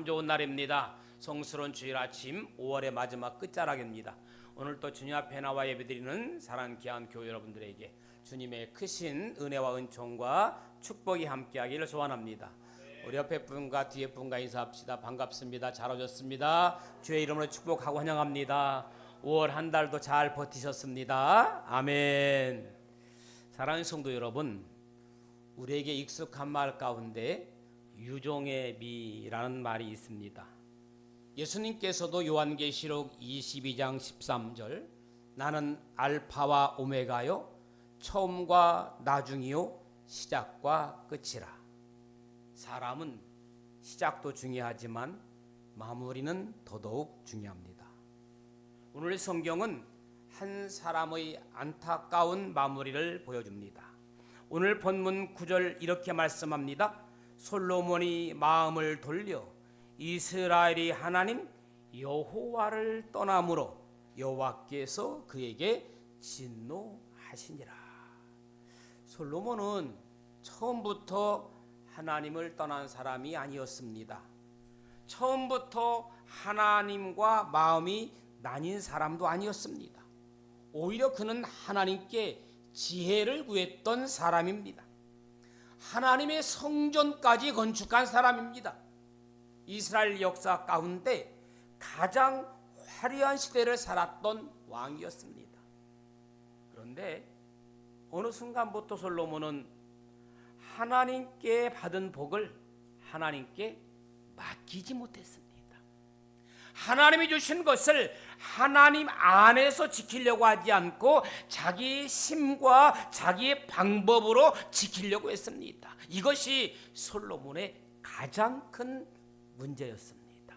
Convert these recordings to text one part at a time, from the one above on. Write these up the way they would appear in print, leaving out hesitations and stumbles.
참 좋은 날입니다. 성스러운 주일 아침 5월의 마지막 끝자락입니다. 오늘 또 주님 앞에 나와 예배드리는 사랑하는 귀한 교회 여러분들에게 주님의 크신 은혜와 은총과 축복이 함께하기를 소원합니다. 우리 옆에 분과 뒤에 분과 인사합시다. 반갑습니다. 잘 오셨습니다. 주의 이름으로 축복하고 환영합니다. 5월 한 달도 잘 버티셨습니다. 아멘. 사랑하는 성도 여러분, 우리에게 익숙한 말 가운데 유종의 미라는 말이 있습니다. 예수님께서도 요한계시록 22장 13절 나는 알파와 오메가요 처음과 나중이요 시작과 끝이라. 사람은 시작도 중요하지만 마무리는 더더욱 중요합니다. 오늘 성경은 한 사람의 안타까운 마무리를 보여줍니다. 오늘 본문 9절 이렇게 말씀합니다. 솔로몬이 마음을 돌려 이스라엘이 하나님 여호와를 떠남으로 여호와께서 그에게 진노하시니라. 솔로몬은 처음부터 하나님을 떠난 사람이 아니었습니다. 처음부터 하나님과 마음이 나뉜 사람도 아니었습니다. 오히려 그는 하나님께 지혜를 구했던 사람입니다. 하나님의 성전까지 건축한 사람입니다. 이스라엘 역사 가운데 가장 화려한 시대를 살았던 왕이었습니다. 그런데 어느 순간부터 솔로몬은 하나님께 받은 복을 하나님께 맡기지 못했습니다. 하나님이 주신 것을 하나님 안에서 지키려고 하지 않고 자기의 힘과 자기의 방법으로 지키려고 했습니다. 이것이 솔로몬의 가장 큰 문제였습니다.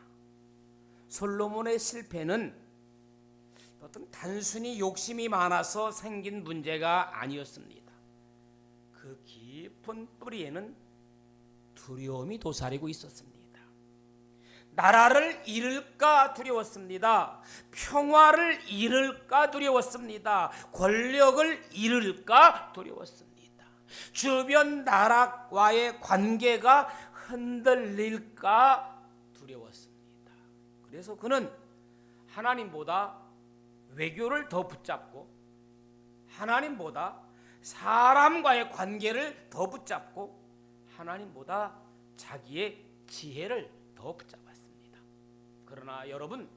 솔로몬의 실패는 어떤 단순히 욕심이 많아서 생긴 문제가 아니었습니다. 그 깊은 뿌리에는 두려움이 도사리고 있었습니다. 나라를 잃을까 두려웠습니다. 평화를 잃을까 두려웠습니다. 권력을 잃을까 두려웠습니다. 주변 나라와의 관계가 흔들릴까 두려웠습니다. 그래서 그는 하나님보다 외교를 더 붙잡고 하나님보다 사람과의 관계를 더 붙잡고 하나님보다 자기의 지혜를 더 붙잡았습니다. 그러나 여러분,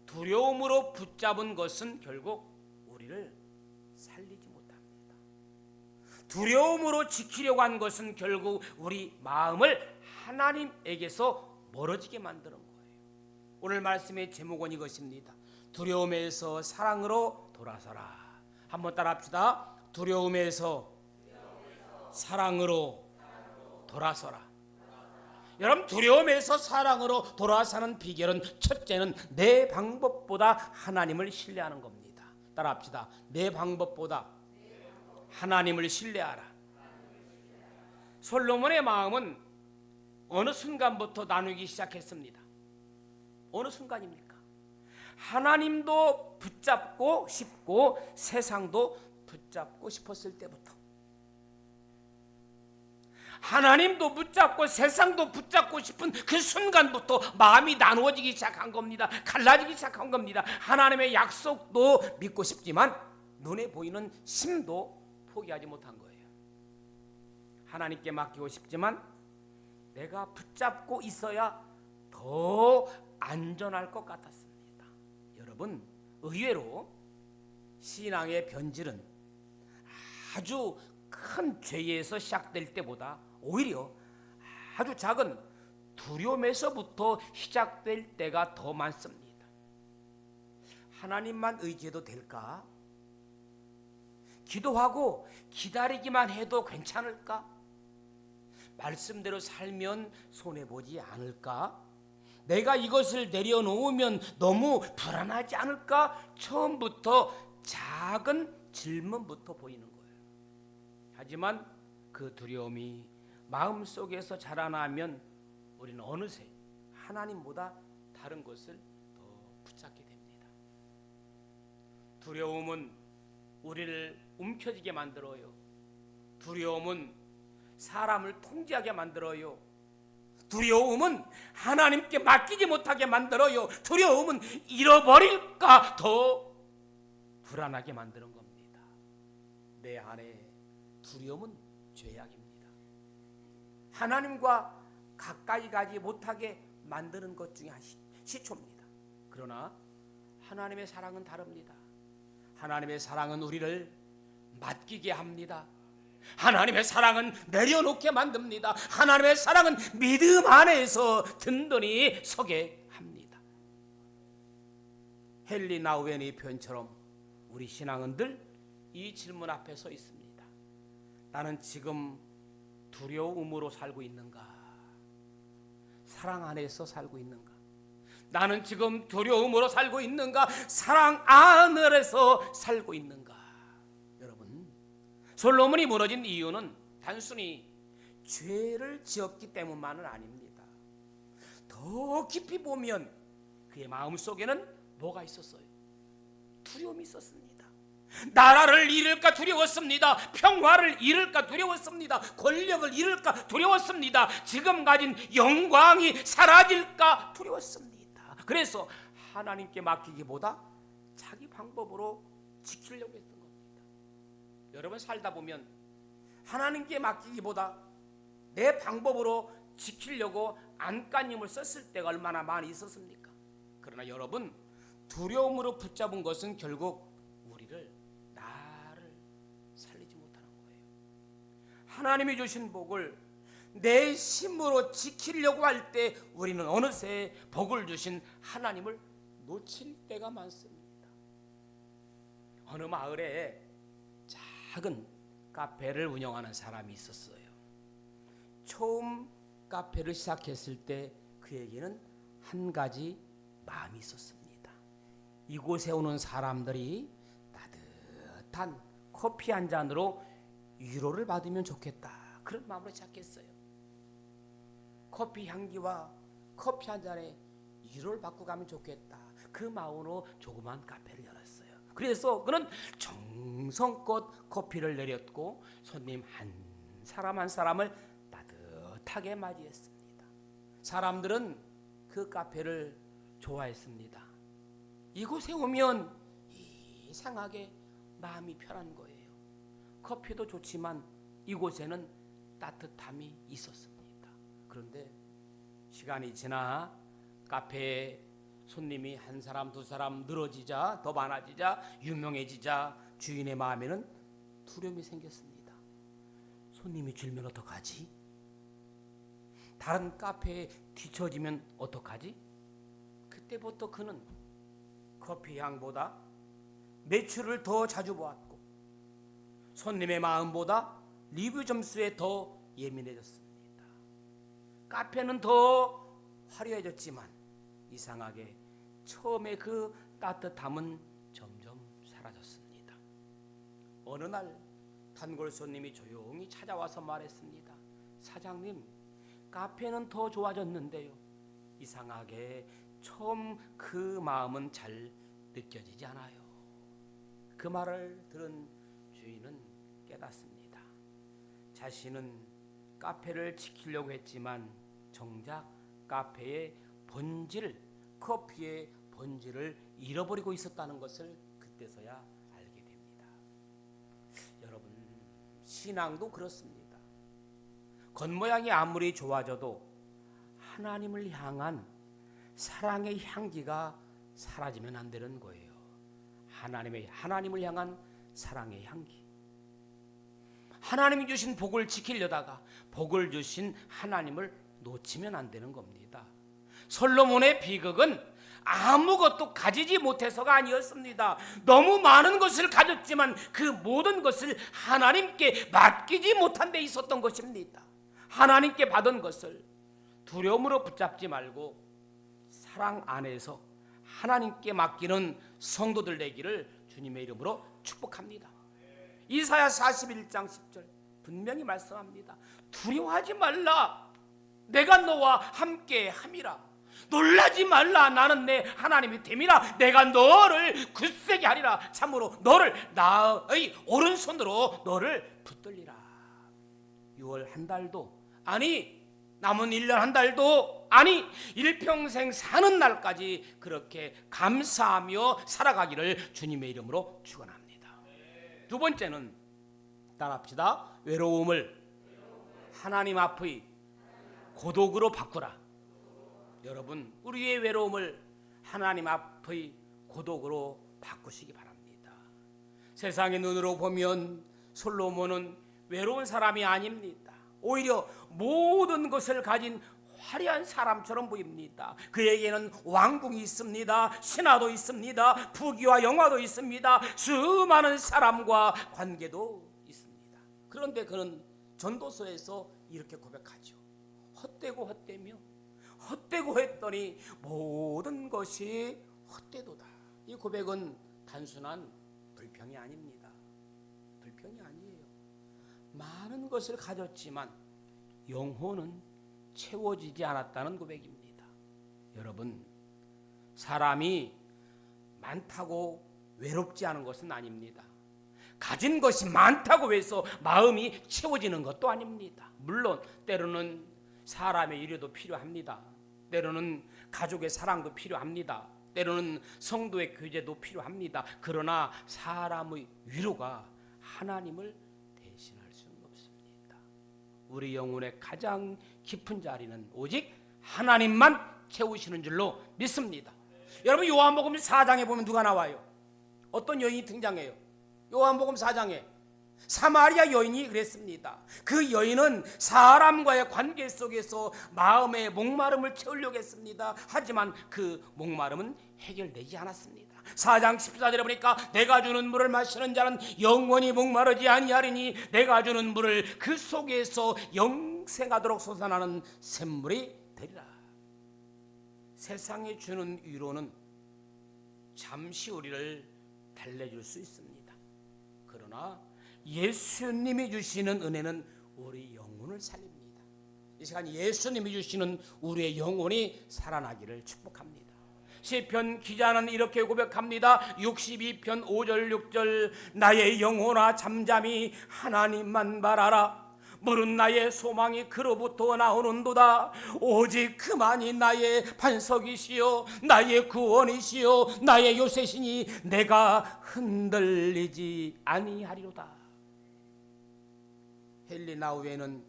두려움으로 붙잡은 것은 결국 우리를 살리지 못합니다. 두려움으로 지키려고 한 것은 결국 우리 마음을 하나님에게서 멀어지게 만드는 거예요. 오늘 말씀의 제목은 이것입니다. 두려움에서 사랑으로 돌아서라. 한번 따라합시다. 두려움에서 사랑으로 돌아서라. 여러분, 두려움에서 사랑으로 돌아서는 비결은 첫째는 내 방법보다 하나님을 신뢰하는 겁니다. 따라합시다. 내 방법보다 하나님을 신뢰하라. 솔로몬의 마음은 어느 순간부터 나누기 시작했습니다. 어느 순간입니까? 하나님도 붙잡고 싶고 세상도 붙잡고 싶었을 때부터, 하나님도 붙잡고 세상도 붙잡고 싶은 그 순간부터 마음이 나누어지기 시작한 겁니다. 갈라지기 시작한 겁니다. 하나님의 약속도 믿고 싶지만 눈에 보이는 힘도 포기하지 못한 거예요. 하나님께 맡기고 싶지만 내가 붙잡고 있어야 더 안전할 것 같았습니다. 여러분, 의외로 신앙의 변질은 아주 큰 죄에서 시작될 때보다 오히려 아주 작은 두려움에서부터 시작될 때가 더 많습니다. 하나님만 의지해도 될까? 기도하고 기다리기만 해도 괜찮을까? 말씀대로 살면 손해보지 않을까? 내가 이것을 내려놓으면 너무 불안하지 않을까? 처음부터 작은 질문부터 보이는 거예요. 하지만 그 두려움이 마음속에서 자라나면 우리는 어느새 하나님보다 다른 것을 더 붙잡게 됩니다. 두려움은 우리를 움켜쥐게 만들어요. 두려움은 사람을 통제하게 만들어요. 두려움은 하나님께 맡기지 못하게 만들어요. 두려움은 잃어버릴까 더 불안하게 만드는 겁니다. 내 안에 두려움은 죄악입니다. 하나님과 가까이 가지 못하게 만드는 것 중에 시초입니다. 그러나 하나님의 사랑은 다릅니다. 하나님의 사랑은 우리를 맡기게 합니다. 하나님의 사랑은 내려놓게 만듭니다. 하나님의 사랑은 믿음 안에서 든든히 서게 합니다. 헨리 나우엔의 표현처럼 우리 신앙은 늘 이 질문 앞에 서 있습니다. 나는 지금 두려움으로 살고 있는가? 사랑 안에서 살고 있는가? 나는 지금 두려움으로 살고 있는가? 사랑 안에서 살고 있는가? 여러분, 솔로몬이 무너진 이유는 단순히 죄를 지었기 때문만은 아닙니다. 더 깊이 보면 그의 마음속에는 뭐가 있었어요? 두려움이 있었습니다. 나라를 잃을까 두려웠습니다. 평화를 잃을까 두려웠습니다. 권력을 잃을까 두려웠습니다. 지금 가진 영광이 사라질까 두려웠습니다. 그래서 하나님께 맡기기보다 자기 방법으로 지키려고 했던 겁니다. 여러분, 살다 보면 하나님께 맡기기보다 내 방법으로 지키려고 안간힘을 썼을 때가 얼마나 많이 있었습니까? 그러나 여러분, 두려움으로 붙잡은 것은 결국 우리를 나를 살리지 못하는 거예요. 하나님이 주신 복을 내 힘으로 지키려고 할 때 우리는 어느새 복을 주신 하나님을 놓칠 때가 많습니다. 어느 마을에 작은 카페를 운영하는 사람이 있었어요. 처음 카페를 시작했을 때 그에게는 한 가지 마음이 있었습니다. 이곳에 오는 사람들이 따뜻한 커피 한 잔으로 위로를 받으면 좋겠다, 그런 마음으로 시작했어요. 커피 향기와 커피 한 잔에 위로를 받고 가면 좋겠다, 그 마음으로 조그만 카페를 열었어요. 그래서 그는 정성껏 커피를 내렸고 손님 한 사람 한 사람을 따뜻하게 맞이했습니다. 사람들은 그 카페를 좋아했습니다. 이곳에 오면 이상하게 마음이 편한 거예요. 커피도 좋지만 이곳에는 따뜻함이 있었습니다. 그런데 시간이 지나 카페에 손님이 한 사람 두 사람 늘어지자, 더 많아지자, 유명해지자 주인의 마음에는 두려움이 생겼습니다. 손님이 줄면 어떡하지? 다른 카페에 뒤처지면 어떡하지? 그때부터 그는 커피 향보다 매출을 더 자주 보았고 손님의 마음보다 리뷰 점수에 더 예민해졌습니다. 카페는 더 화려해졌지만 이상하게 처음에 그 따뜻함은 점점 사라졌습니다. 어느 날 단골 손님이 조용히 찾아와서 말했습니다. 사장님, 카페는 더 좋아졌는데요, 이상하게 처음 그 마음은 잘 느껴지지 않아요. 그 말을 들은 주인은 깨닫습니다. 자신은 카페를 지키려고 했지만 정작 카페의 본질, 커피의 본질을 잃어버리고 있었다는 것을 그때서야 알게 됩니다. 여러분, 신앙도 그렇습니다. 겉모양이 아무리 좋아져도 하나님을 향한 사랑의 향기가 사라지면 안 되는 거예요. 하나님을 향한 사랑의 향기. 하나님이 주신 복을 지키려다가 복을 주신 하나님을 놓치면 안 되는 겁니다. 솔로몬의 비극은 아무것도 가지지 못해서가 아니었습니다. 너무 많은 것을 가졌지만 그 모든 것을 하나님께 맡기지 못한 데 있었던 것입니다. 하나님께 받은 것을 두려움으로 붙잡지 말고 사랑 안에서 하나님께 맡기는 성도들 되기를 주님의 이름으로 축복합니다. 이사야 41장 10절 분명히 말씀합니다. 두려워하지 말라, 내가 너와 함께 함이라. 놀라지 말라, 나는 내 하나님이 됨이라. 내가 너를 굳세게 하리라. 참으로 너를 나의 오른손으로 너를 붙들리라. 6월 한 달도, 아니 남은 1년 한 달도 아니 일평생 사는 날까지 그렇게 감사하며 살아가기를 주님의 이름으로 축원합니다. 두 번째는 따라합시다. 외로움을 하나님 앞의 고독으로 바꾸라. 여러분, 우리의 외로움을 하나님 앞의 고독으로 바꾸시기 바랍니다. 세상의 눈으로 보면 솔로몬은 외로운 사람이 아닙니다. 오히려 모든 것을 가진 화려한 사람처럼 보입니다. 그에게는 왕궁이 있습니다. 신하도 있습니다. 부귀와 영화도 있습니다. 수많은 사람과 관계도 있습니다. 그런데 그는 전도서에서 이렇게 고백하죠. 헛되고 헛되며 헛되고 했더니 모든 것이 헛되도다. 이 고백은 단순한 불평이 아닙니다. 불평이 아니에요. 많은 것을 가졌지만 영혼은 채워지지 않았다는 고백입니다. 여러분, 사람이 많다고 외롭지 않은 것은 아닙니다. 가진 것이 많다고 해서 마음이 채워지는 것도 아닙니다. 물론 때로는 사람의 위로도 필요합니다. 때로는 가족의 사랑도 필요합니다. 때로는 성도의 교제도 필요합니다. 그러나 사람의 위로가 하나님을 대신할 수는 없습니다. 우리 영혼의 가장 깊은 자리는 오직 하나님만 채우시는 줄로 믿습니다. 여러분, 요한복음 4장에 보면 누가 나와요? 어떤 여인이 등장해요? 요한복음 4장에 사마리아 여인이 그랬습니다. 그 여인은 사람과의 관계 속에서 마음의 목마름을 채우려고 했습니다. 하지만 그 목마름은 해결되지 않았습니다. 4장 14절에 보니까 내가 주는 물을 마시는 자는 영원히 목마르지 아니하리니 내가 주는 물을 그 속에서 영생하도록 솟아나는 샘물이 되리라. 세상이 주는 위로는 잠시 우리를 달래줄 수 있습니다. 그러나 예수님이 주시는 은혜는 우리 영혼을 살립니다. 이 시간 예수님이 주시는 우리의 영혼이 살아나기를 축복합니다. 시편 기자는 이렇게 고백합니다. 62편 5절 6절 나의 영혼아 잠잠히 하나님만 바라라. 물은 나의 소망이 그로부터 나오는도다. 오직 그만이 나의 반석이시요 나의 구원이시요 나의 요새시니 내가 흔들리지 아니하리로다. 헨리 나우에는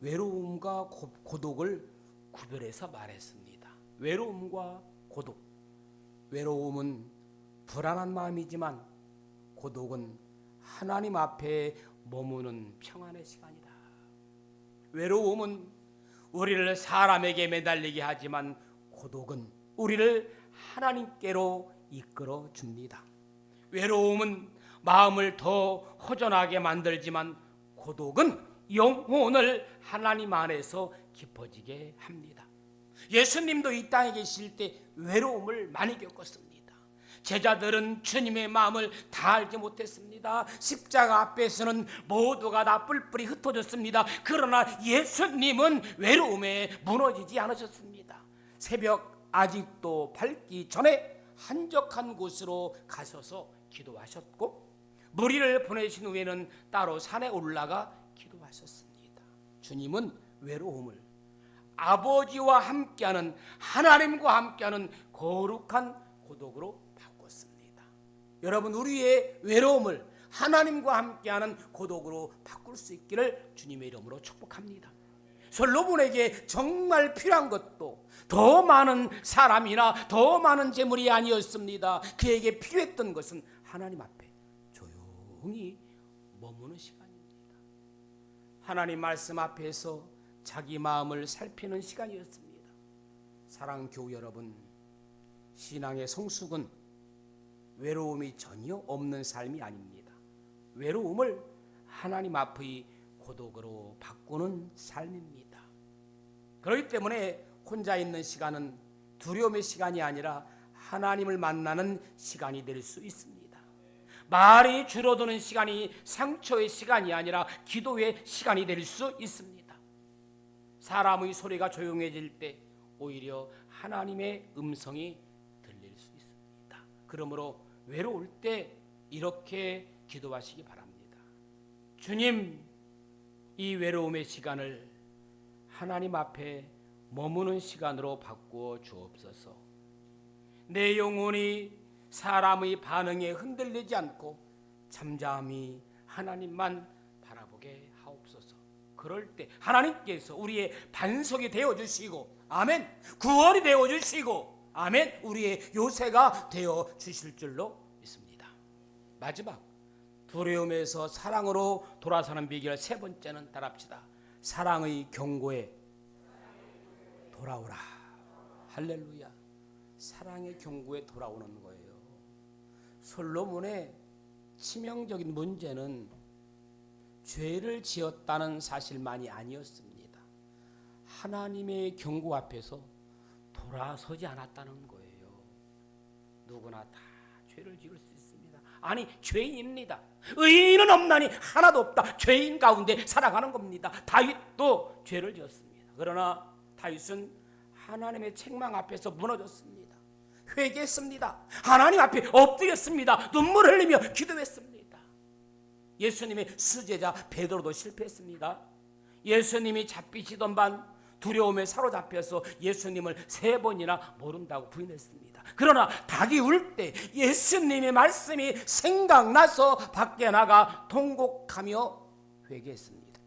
외로움과 고독을 구별해서 말했습니다. 외로움과 고독. 외로움은 불안한 마음이지만 고독은 하나님 앞에 머무는 평안의 시간이다. 외로움은 우리를 사람에게 매달리게 하지만 고독은 우리를 하나님께로 이끌어 줍니다. 외로움은 마음을 더 허전하게 만들지만 고독은 영혼을 하나님 안에서 깊어지게 합니다. 예수님도 이 땅에 계실 때 외로움을 많이 겪었습니다. 제자들은 주님의 마음을 다 알지 못했습니다. 십자가 앞에서는 모두가 다 뿔뿔이 흩어졌습니다. 그러나 예수님은 외로움에 무너지지 않으셨습니다. 새벽 아직도 밝기 전에 한적한 곳으로 가셔서 기도하셨고 무리를 보내신 후에는 따로 산에 올라가 기도하셨습니다. 주님은 외로움을 아버지와 함께하는 하나님과 함께하는 거룩한 고독으로 바꿨습니다. 여러분, 우리의 외로움을 하나님과 함께하는 고독으로 바꿀 수 있기를 주님의 이름으로 축복합니다. 솔로몬에게 정말 필요한 것도 더 많은 사람이나 더 많은 재물이 아니었습니다. 그에게 필요했던 것은 하나님 앞에 조용히 머무는 시간입니다. 하나님 말씀 앞에서 자기 마음을 살피는 시간이었습니다. 사랑하는 교우 여러분, 신앙의 성숙은 외로움이 전혀 없는 삶이 아닙니다. 외로움을 하나님 앞의 고독으로 바꾸는 삶입니다. 그렇기 때문에 혼자 있는 시간은 두려움의 시간이 아니라 하나님을 만나는 시간이 될 수 있습니다. 말이 줄어드는 시간이 상처의 시간이 아니라 기도의 시간이 될 수 있습니다. 사람의 소리가 조용해질 때 오히려 하나님의 음성이 들릴 수 있습니다. 그러므로 외로울 때 이렇게 기도하시기 바랍니다. 주님, 이 외로움의 시간을 하나님 앞에 머무는 시간으로 바꾸어 주옵소서. 내 영혼이 사람의 반응에 흔들리지 않고 잠잠히 하나님만 바라보게 하옵소서. 그럴 때 하나님께서 우리의 반석이 되어주시고, 아멘, 구원이 되어주시고, 아멘, 우리의 요새가 되어주실 줄로 믿습니다. 마지막, 두려움에서 사랑으로 돌아서는 비결 세 번째는 따라합시다. 사랑의 경고에 돌아오라. 할렐루야. 사랑의 경고에 돌아오는 거예요. 솔로몬의 치명적인 문제는 죄를 지었다는 사실만이 아니었습니다. 하나님의 경고 앞에서 돌아서지 않았다는 거예요. 누구나 다 죄를 지을 수 있습니다. 아니, 죄인입니다. 의인은 없나니 하나도 없다. 죄인 가운데 살아가는 겁니다. 다윗도 죄를 지었습니다. 그러나 다윗은 하나님의 책망 앞에서 무너졌습니다. 회개했습니다. 하나님 앞에 엎드렸습니다. 눈물 흘리며 기도했습니다. 예수님의 수제자 베드로도 실패했습니다. 예수님이 잡히시던 반 두려움에 사로잡혀서 예수님을 3번이나 모른다고 부인했습니다. 그러나 닭이 울 때 예수님의 말씀이 생각나서 밖에 나가 통곡하며 회개했습니다.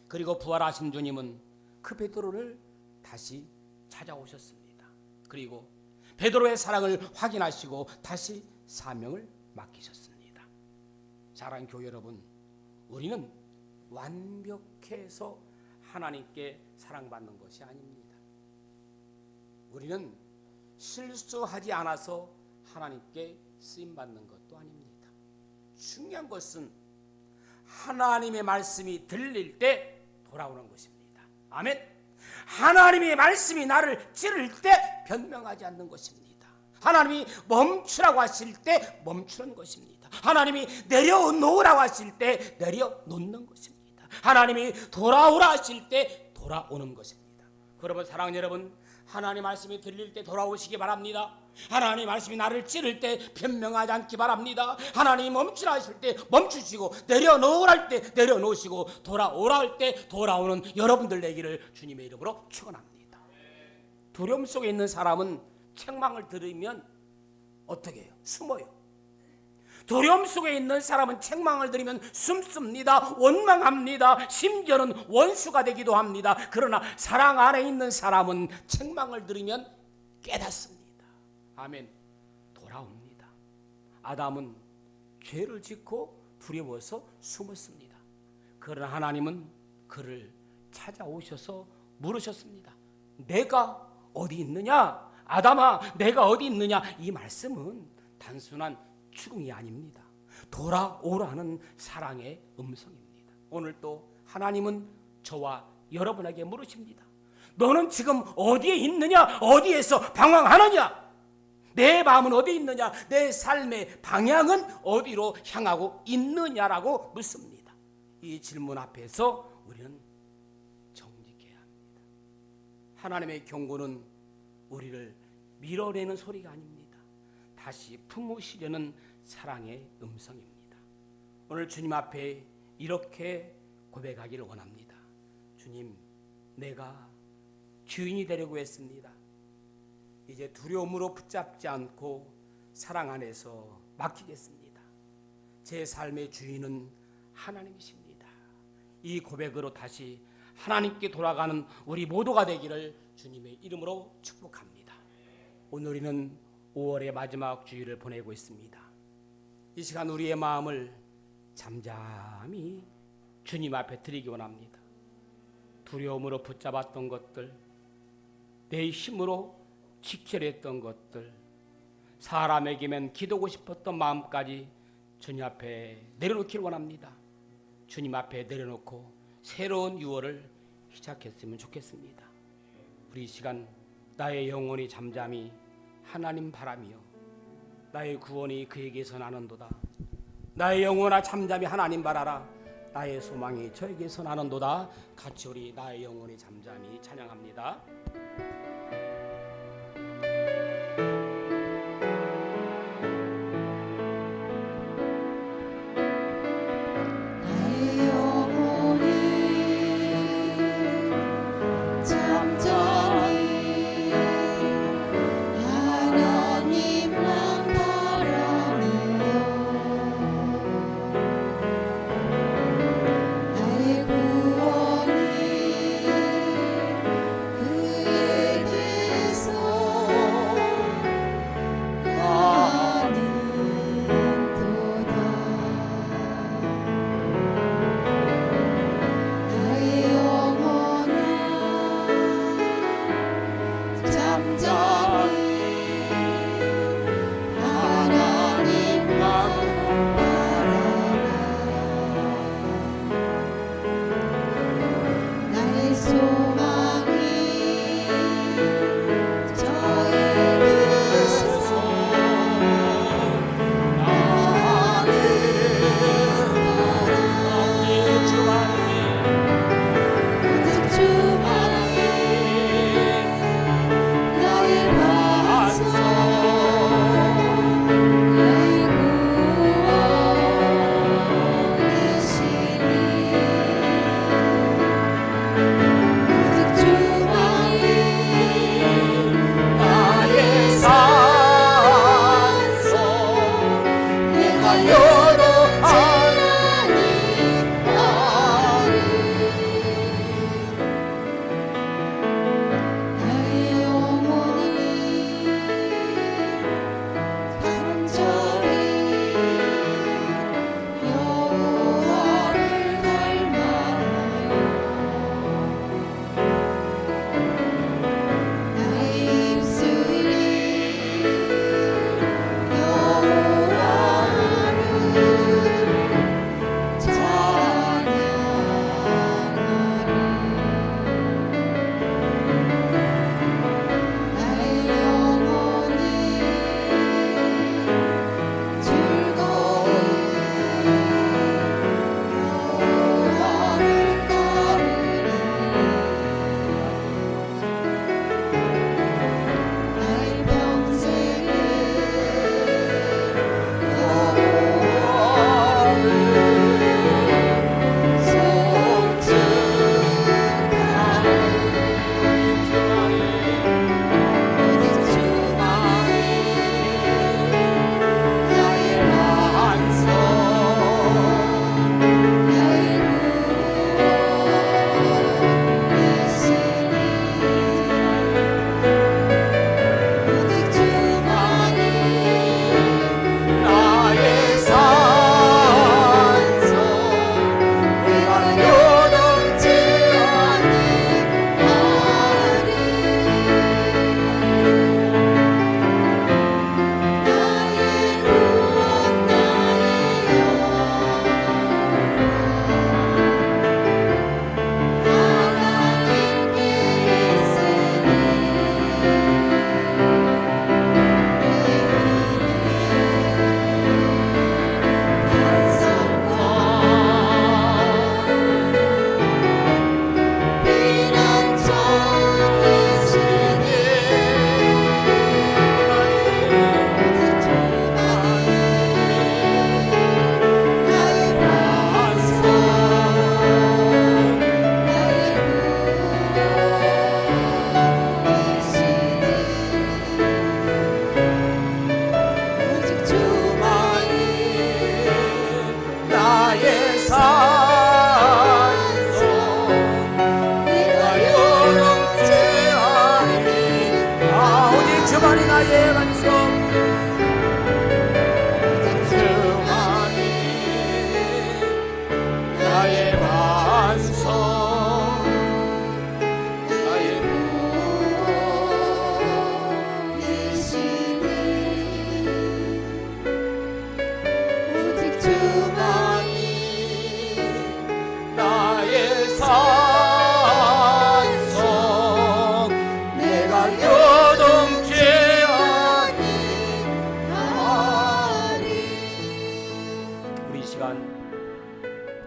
그리고 부활하신 주님은 그 베드로를 다시 찾아오셨습니다. 그리고 베드로의 사랑을 확인하시고 다시 사명을 맡기셨습니다. 사랑하는 교회 여러분, 우리는 완벽해서 하나님께 사랑받는 것이 아닙니다. 우리는 실수하지 않아서 하나님께 쓰임받는 것도 아닙니다. 중요한 것은 하나님의 말씀이 들릴 때 돌아오는 것입니다. 아멘. 하나님의 말씀이 나를 찌를 때 변명하지 않는 것입니다. 하나님이 멈추라고 하실 때 멈추는 것입니다. 하나님이 내려놓으라고 하실 때 내려놓는 것입니다. 하나님이 돌아오라 하실 때 돌아오는 것입니다. 그러면 사랑하는 여러분, 하나님 말씀이 들릴 때 돌아오시기 바랍니다. 하나님 말씀이 나를 찌를 때 변명하지 않기 바랍니다. 하나님이 멈추라 하실 때 멈추시고, 내려놓으라 할 때 내려놓으시고, 돌아오라 할 때 돌아오는 여러분들 되기를 주님의 이름으로 축원합니다. 두려움 속에 있는 사람은 책망을 들으면 어떻게 해요? 숨어요. 두려움 속에 있는 사람은 책망을 들으면 숨습니다. 원망합니다. 심지어는 원수가 되기도 합니다. 그러나 사랑 안에 있는 사람은 책망을 들으면 깨닫습니다. 아멘. 돌아옵니다. 아담은 죄를 짓고 두려워서 숨었습니다. 그러나 하나님은 그를 찾아오셔서 물으셨습니다. 내가 어디 있느냐? 아담아, 내가 어디 있느냐? 이 말씀은 단순한 추궁이 아닙니다. 돌아오라는 사랑의 음성입니다. 오늘 또 하나님은 저와 여러분에게 물으십니다. 너는 지금 어디에 있느냐? 어디에서 방황하느냐? 내 마음은 어디 있느냐? 내 삶의 방향은 어디로 향하고 있느냐라고 묻습니다. 이 질문 앞에서 우리는 정직해야 합니다. 하나님의 경고는 우리를 밀어내는 소리가 아닙니다. 다시 품으시려는 사랑의 음성입니다. 오늘 주님 앞에 이렇게 고백하기를 원합니다. 주님, 내가 주인이 되려고 했습니다. 이제 두려움으로 붙잡지 않고 사랑 안에서 맡기겠습니다. 제 삶의 주인은 하나님이십니다. 이 고백으로 다시 하나님께 돌아가는 우리 모두가 되기를 주님의 이름으로 축복합니다. 오늘 우리는 5월의 마지막 주일을 보내고 있습니다. 이 시간 우리의 마음을 잠잠히 주님 앞에 드리기 원합니다. 두려움으로 붙잡았던 것들, 내 힘으로 직결했던 것들, 사람에게만 기도하고 싶었던 마음까지 주님 앞에 내려놓기를 원합니다. 주님 앞에 내려놓고 새로운 6월을 시작했으면 좋겠습니다. 우리 이 시간 나의 영혼이 잠잠히 하나님 바라며 나의 구원이 그에게서 나는도다. 나의 영혼아 잠잠히 하나님 바라라. 나의 소망이 저에게서 나는도다. 같이 우리 나의 영혼이 잠잠히 찬양합니다. 나의 영혼이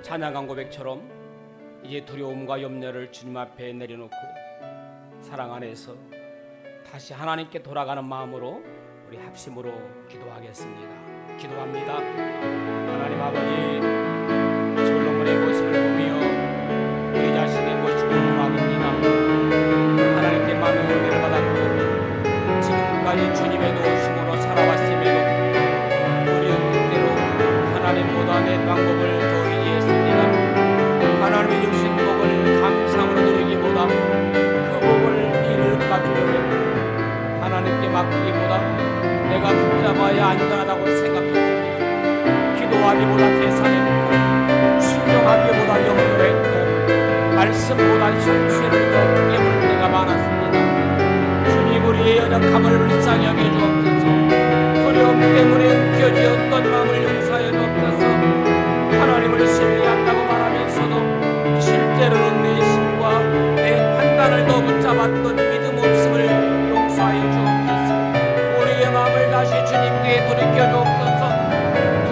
찬양한 고백처럼 이제 두려움과 염려를 주님 앞에 내려놓고 사랑 안에서 다시 하나님께 돌아가는 마음으로 우리 합심으로 기도하겠습니다. 기도합니다. 하나님 아버지, 솔로몬의 모습을 보며 우리 자신의 모습을 보아봅니다. 하나님께 많은 은혜를 받았고 지금까지 주님의 도우심으로 살아왔음에도 어려운 때로 하나님보다 내 방법을 더 이해했습니다. 하나님의 주신 복을 감상으로 누리기보다 그 복을 이룰까 두려워했고 하나님께 맡기기보다 내가 붙잡아야 안전하다고 생각했습니다. 기도하기보다 계산했고 순종하기보다 염려했고 말씀보다 현실을 더 크게 볼 때가 많았습니다. 주님, 우리의 연약함을 불쌍히 여겨 주옵소서. 두려움 때문에 움켜쥐었던 마음을 용서하여 주옵소서. 하나님을 신뢰한다고 말하면서도 실제로는 내 힘과 내 판단을 더 붙잡았던 믿음 없음을 용서하여 주옵소서. 우리의 마음을 다시 주님께 돌이켜 주옵소서.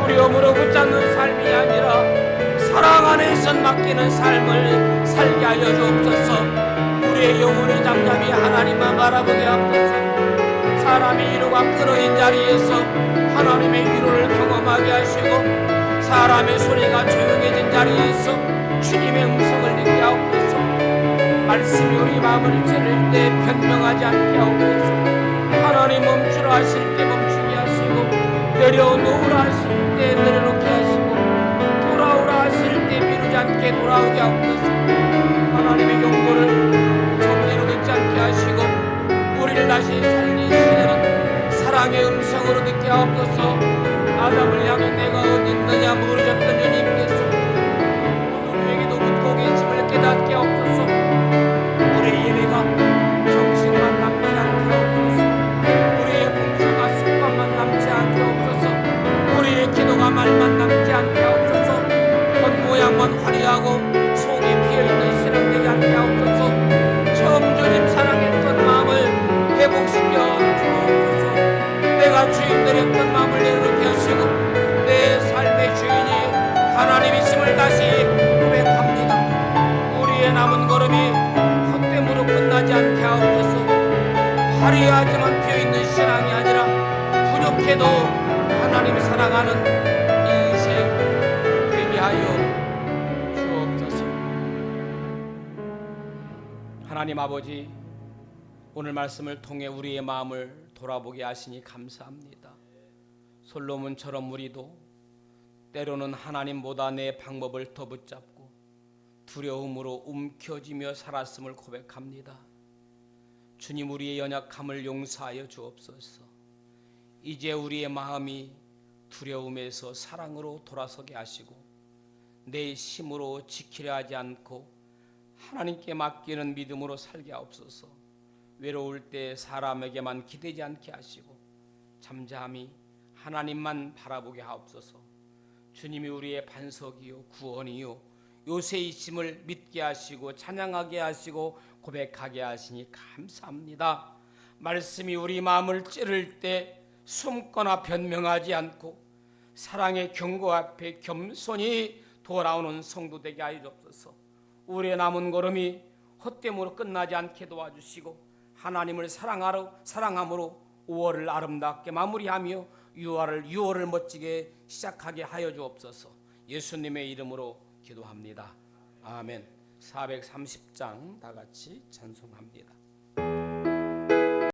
두려움으로 붙잡는 삶이 아니라 사랑 안에서 맡기는 삶을 살게 하여 주옵소서. 우리의 영혼의 잠잠이 하나님만 바라보게 하옵소서. 사람의 위로가 끊어진 자리에서 하나님의 위로를 경험하게 하시고, 사람의 소리가 조용해진 자리에서 주님의 음성을 듣게 하옵소서. 말씀이 우리 마음을 찌를 때 변명하지 않게 하옵소서. 하나님 멈추라 하실 때 멈추게 하시고, 내려놓으라 하실 때 내려놓게 하시고, 돌아오라 하실 때 미루지 않게 돌아오게 하옵소서. 하나님의 경고를 정죄로 듣지 않게 하시고, 우리를 다시 살리시는 사랑의 음성으로 듣게 하옵소서. 아담을 향해 내가 어디 있느냐 물으셨던 주님께서 오늘 우리에게도 묻고 계심을 깨닫게 하옵소서. 우리의 예배가 정신만 남지 않게 하옵소서. 우리의 봉사가 습관만 남지 않게 하옵소서. 우리의 기도가 말만 남지 않게 하옵소서. 겉모양만 화려하고 속이 비어있는 신앙 되지 않게 하옵소서. 처음 주님 사랑했던 마음을 회복시켜 주옵소서. 내가 주인 되렸던 마음을 내려놓게 하시고, 내 삶의 주인이 하나님이심을 다시 고백합니다. 우리의 남은 걸음이 헛됨으로 끝나지 않게 하옵소서. 화려하지만 비어있는 신앙이 아니라 부족해도 하나님 사랑하는 인생 되게 하여 주옵소서. 하나님 아버지, 오늘 말씀을 통해 우리의 마음을 돌아보게 하시니 감사합니다. 솔로몬처럼 우리도 때로는 하나님보다 내 방법을 더 붙잡고 두려움으로 움켜쥐며 살았음을 고백합니다. 주님, 우리의 연약함을 용서하여 주옵소서. 이제 우리의 마음이 두려움에서 사랑으로 돌아서게 하시고, 내 힘으로 지키려 하지 않고 하나님께 맡기는 믿음으로 살게 하옵소서. 외로울 때 사람에게만 기대지 않게 하시고 잠잠히 하나님만 바라보게 하옵소서. 주님이 우리의 반석이요 구원이요 요새이심을 믿게 하시고 찬양하게 하시고 고백하게 하시니 감사합니다. 말씀이 우리 마음을 찌를 때 숨거나 변명하지 않고 사랑의 경고 앞에 겸손히 돌아오는 성도 되게 하여 주옵소서. 우리의 남은 걸음이 헛됨으로 끝나지 않게 도와주시고, 하나님을 사랑함으로 5월을 아름답게 마무리하며 6월을 멋지게 시작하게 하여 주옵소서. 예수님의 이름으로 기도합니다. 아멘. 430장 다 같이 찬송합니다.